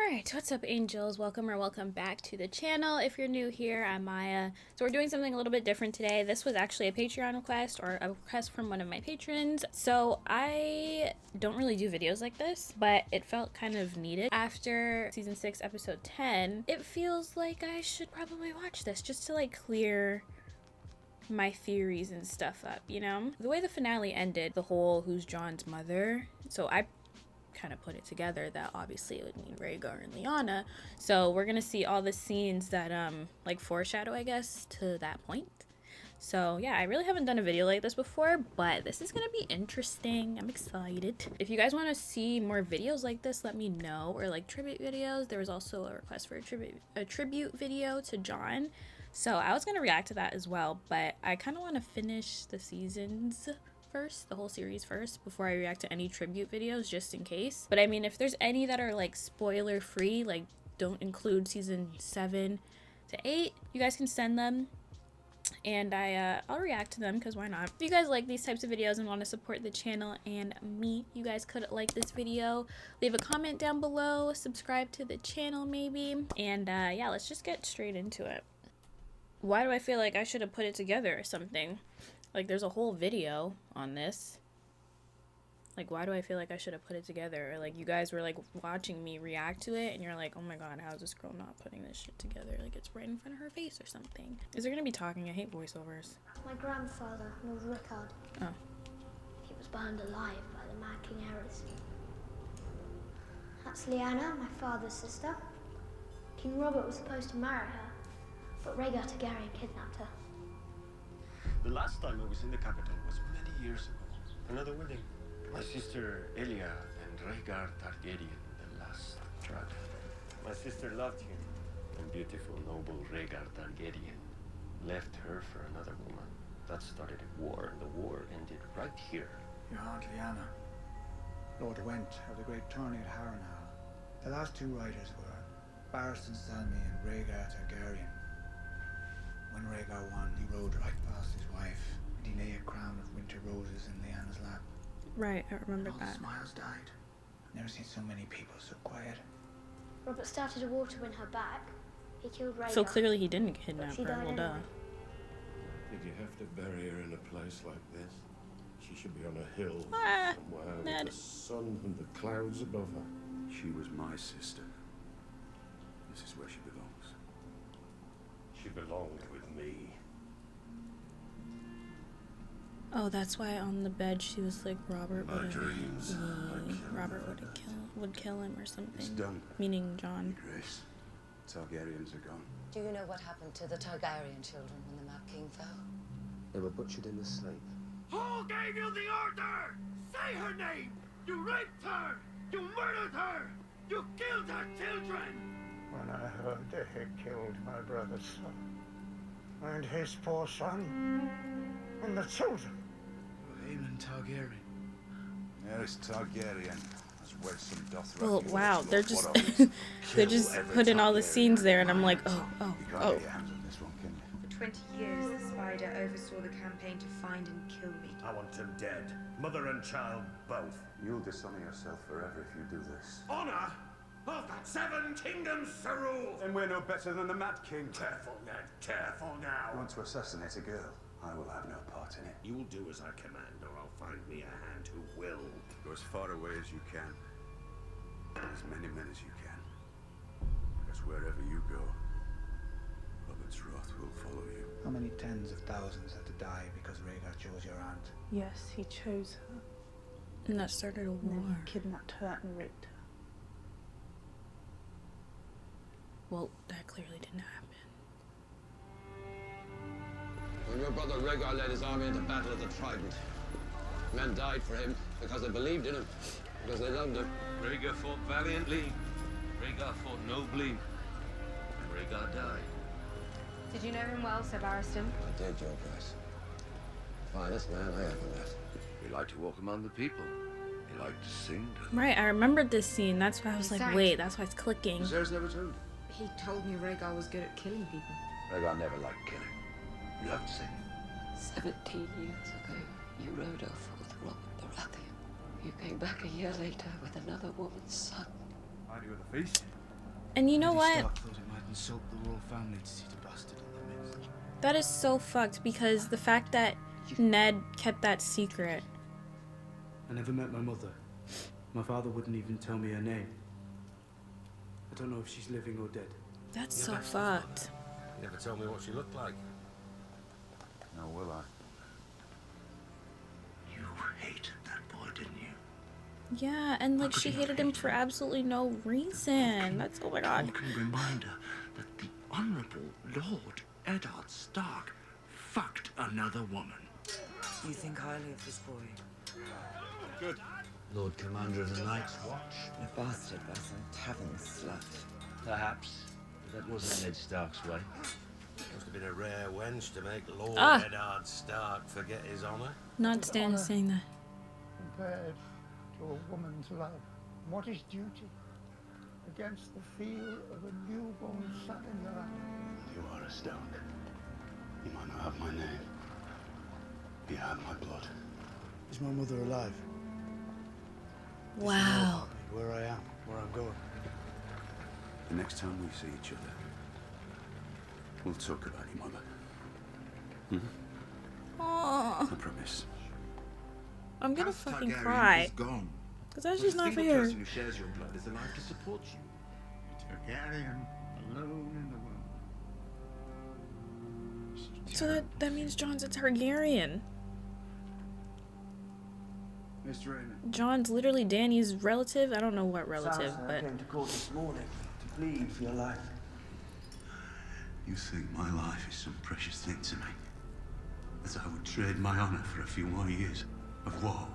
Alright, what's up angels? Welcome back to the channel. If you're new here, I'm Maya. So we're doing something a little bit different today. This was actually a Patreon request, or a request from one of my patrons. So I don't really do videos like this, but it felt kind of needed. After season 6 episode 10, it feels like I should probably watch this just to like clear my theories and stuff up, you know? The way the finale ended, the whole who's Jon's mother, so I kind of put it together that obviously it would mean Rhaegar and Lyanna. So we're gonna see all the scenes that like foreshadow, I guess, to that point. So yeah, I really haven't done a video like this before, but this is gonna be interesting. I'm excited. If you guys want to see more videos like this, let me know, or like tribute videos. There was also a request for a tribute video to Jon, so I was gonna react to that as well, but I kind of want to finish the seasons first, the whole series first, before I react to any tribute videos, just in case. But I mean, if there's any that are like spoiler free, like don't include season 7 to 8, you guys can send them and I'll react to them, because why not? If you guys like these types of videos and want to support the channel and me, you guys could like this video, leave a comment down below, subscribe to the channel maybe, and yeah, let's just get straight into it. Why do I feel like I should have put it together or something? Like, there's a whole video on this. Like, why do I feel like I should have put it together? Or, like, you guys were, like, watching me react to it, and you're like, oh my god, how is this girl not putting this shit together? Like, it's right in front of her face or something. Is there gonna be talking? I hate voiceovers. My grandfather was Rickard. Oh. He was burned alive by the Mad King Aerys. That's Lyanna, my father's sister. King Robert was supposed to marry her, but Rhaegar Targaryen kidnapped her. The last time I was in the capital was many years ago. Another wedding. My sister Elia and Rhaegar Targaryen, the last dragon. My sister loved him, and beautiful, noble Rhaegar Targaryen left her for another woman. That started a war, and the war ended right here. Your aunt Lyanna, Lord Went of the great tourney at Harrenhal. The last two riders were Barristan Selmy and Rhaegar Targaryen. When Rhaegar won, he rode right past his wife, and he lay a crown of winter roses in Lyanna's lap. Right, I remember All that. the smiles died. I've never seen so many people so quiet. Robert started a war to win her back. He killed Rhaegar. So clearly he didn't kidnap she her. died Well, duh. anyway. Did you have to bury her in a place like this? She should be on a hill Ah, somewhere Ned. with the sun and the clouds above her. She was my sister. This is where she belongs. She belonged with me. Oh, that's why on the bed she was like, Robert My dreams. Robert would kill him or something. It's done. Meaning Jon. Grace. Targaryens are gone. Do you know what happened to the Targaryen children when the Mad King fell? They were butchered in the sleep. Who gave you the order? Say her name! You raped her! You murdered her! You killed her children! When I heard they had killed my brother's son, and his poor son, and the children. Aemon Targaryen. Aerys Targaryen has wed some Dothraki. Well, wow, they're just What of it? they're Kill just every putting all the Targaryen. scenes there, and I'm like, You can't oh. get your hands on this one, can you? For 20 years, the Spider oversaw the campaign to find and kill me. I want him dead. Mother and child, both. You'll dishonor yourself forever if you do this. Honor? I've got 7 kingdoms to rule! Then we're no better than the Mad King. Careful, Ned, careful now. You want to assassinate a girl? I will have no part in it. You will do as I command, or I'll find me a hand who will. Go as far away as you can. As many men as you can. Because wherever you go, Robert's wrath will follow you. How many tens of thousands had to die because Rhaegar chose your aunt? Yes, he chose her. And that started a And then war. he kidnapped her and raped her. Well, that clearly didn't happen. When your brother Rhaegar led his army into battle at the Trident, men died for him because they believed in him, because they loved him. Rhaegar fought valiantly. Rhaegar fought nobly. And Rhaegar died. Did you know him well, Sir Barristan? I did, Your Grace. Finest man I ever met. He liked to walk among the people. He liked to sing. Right, I remembered this scene. That's why I was like, Sorry. wait, that's why it's clicking. Viserys never told you. He told me Rhaegar was good at killing people. Rhaegar never liked killing. He loved singing. 17 years ago, you rode off with Robert Baratheon. You came back a year later with another woman's son. Are you at the feast? And you know Lady what? Stark thought it might insult the royal family to see the bastard in the midst. That is so fucked, because the fact that Ned kept that secret. I never met my mother. My father wouldn't even tell me her name. I don't know if she's living or dead. That's so fucked. You never told me what she looked like. Now will I? You hated that boy, didn't you? Yeah, and like she hated him for absolutely no reason. That's, oh my god. Walking reminder that the Honourable Lord Eddard Stark fucked another woman. You think highly of this boy? Good. Lord Commander of the Night's Watch. A bastard by some tavern slut. Perhaps. But that wasn't Ned Stark's way. Must have been a rare wench to make Lord Ah. Eddard Stark forget his honour. Not Stan saying that. Compared to a woman's love, what is duty against the feel of a newborn son in your arms? You are a Stark. You might not have my name. You have my blood. Is my mother alive? Wow. Where I am, where I'm going. The next time we see each other, we'll talk about your mother. Oh, I promise. I'm gonna House fucking Targaryen cry. is gone. Because that's Not just a not single fair. person who shares your blood is alive to support you. Targaryen, alone in the world. So that means John's a Targaryen. Mr. Raymond. John's literally Dany's relative. I don't know what relative, Sansa but came to court this morning to plead for your life. You think my life is some precious thing to me? That I would trade my honor for a few more years of woe?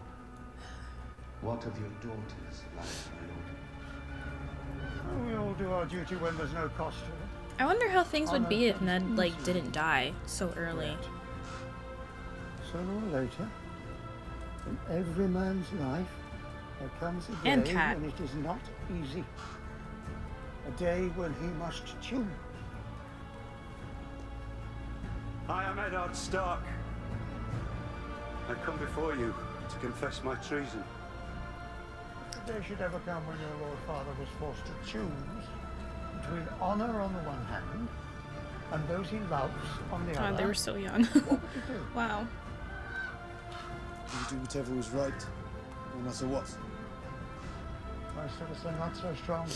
What of your daughter's life, my lord? We all do our duty when there's no cost to it. I wonder how things would be if Ned like didn't die so early. Sooner or later, in every man's life, there comes a And day Cat. when it is not easy. A day when he must choose. I am Eddard Stark. I come before you to confess my treason. If the day should ever come when your Lord Father was forced to choose between honor on the one hand and those he loves on the God, other, they were so young. what would you do? Wow. Did you do whatever was right, no matter what? Most of us are not so strong.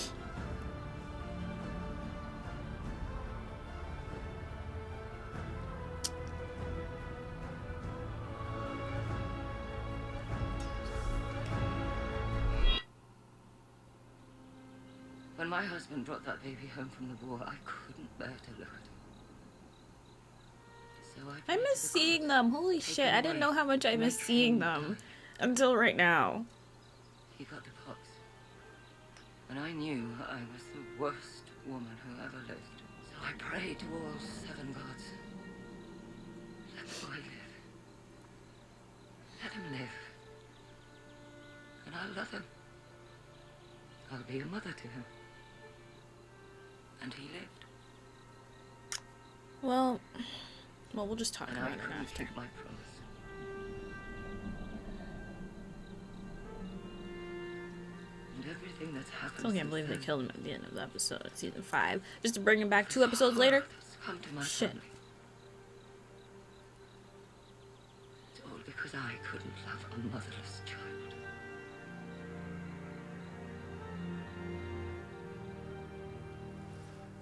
When my husband brought that baby home from the war, I couldn't bear to look at him. So I I miss seeing them. Holy shit. I didn't know how much I missed seeing them until right now. He got the pox. And I knew I was the worst woman who ever lived. So I prayed to all 7 gods. Let the boy live. Let him live. And I'll love him. I'll be a mother to him. And he lived. Well, we'll just talk And about I it couldn't after. keep my promise. And everything that's happened. Still can't since believe they then, killed him at the end of the episode, season 5. Just to bring him back 2 episodes later. that's come to my Shit. family. It's all because I couldn't love a motherless child.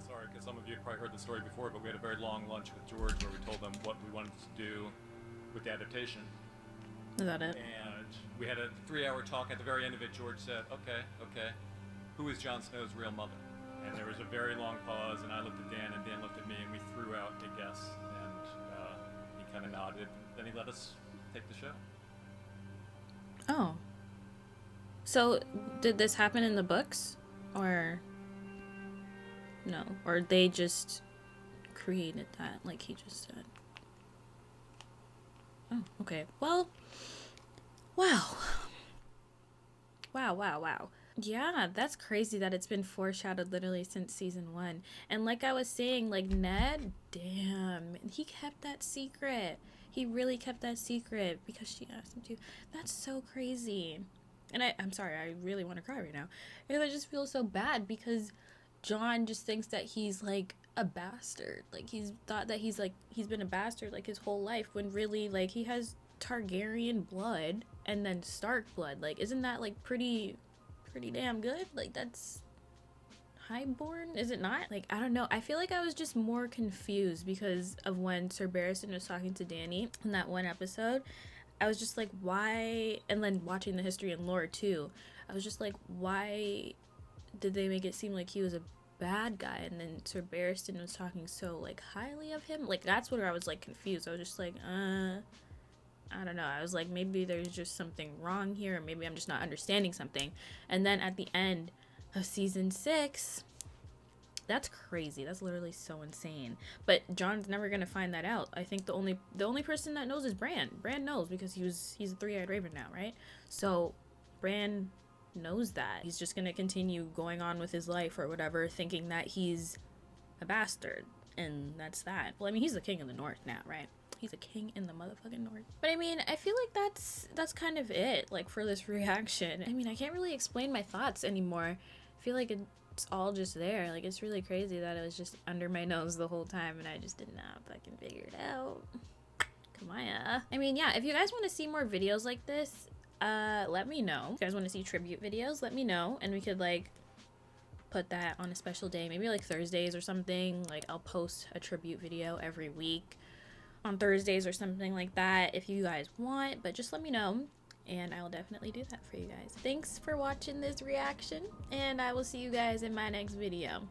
Sorry, because some of you have probably heard the story before, but we had a very long lunch with George where we told them what we wanted to do with the adaptation. Is that it? And we had a 3-hour talk. At the very end of it, George said, okay, who is Jon Snow's real mother? And there was a very long pause, and I looked at Dan, and Dan looked at me, and we threw out a guess, and he kind of nodded. Then he let us take the show. Oh. So, did this happen in the books? Or... no? Or they just created that, like he just said? Oh, okay. Well... wow. Wow. Yeah, that's crazy that it's been foreshadowed literally since season 1. And like I was saying, like Ned, damn, he kept that secret. He really kept that secret because she asked him to. That's so crazy. And I'm sorry, I really want to cry right now. And I just feel so bad because Jon just thinks that he's like a bastard. Like he's thought that he's been a bastard like his whole life, when really like he has Targaryen blood and then Stark blood. Like isn't that like pretty damn good? Like that's highborn, is it not? Like I don't know, I feel like I was just more confused because of when Sir Barristan was talking to Dany in that one episode. I was just like, why? And then watching the history and lore too, I was just like, why did they make it seem like he was a bad guy, and then Sir Barristan was talking so like highly of him? Like that's where I was like confused. I was just like, I don't know. I was like, maybe there's just something wrong here, or maybe I'm just not understanding something. And then at the end of season 6, that's crazy. That's literally so insane. But Jon's never gonna find that out. I think the only person that knows is Bran. Bran knows because he's a three-eyed raven now, right? So Bran knows that. He's just gonna continue going on with his life or whatever, thinking that he's a bastard, and that's that. Well, I mean, he's the king of the North now, right? He's a king in the motherfucking North. But I mean, I feel like that's kind of it, like, for this reaction. I mean, I can't really explain my thoughts anymore. I feel like it's all just there. Like, it's really crazy that it was just under my nose the whole time and I just did not fucking figure it out. Kamaya. I mean, yeah, if you guys want to see more videos like this, let me know. If you guys want to see tribute videos, let me know, and we could like put that on a special day, maybe like Thursdays or something. Like I'll post a tribute video every week on Thursdays or something like that if you guys want, but just let me know and I will definitely do that for you guys. Thanks for watching this reaction, and I will see you guys in my next video.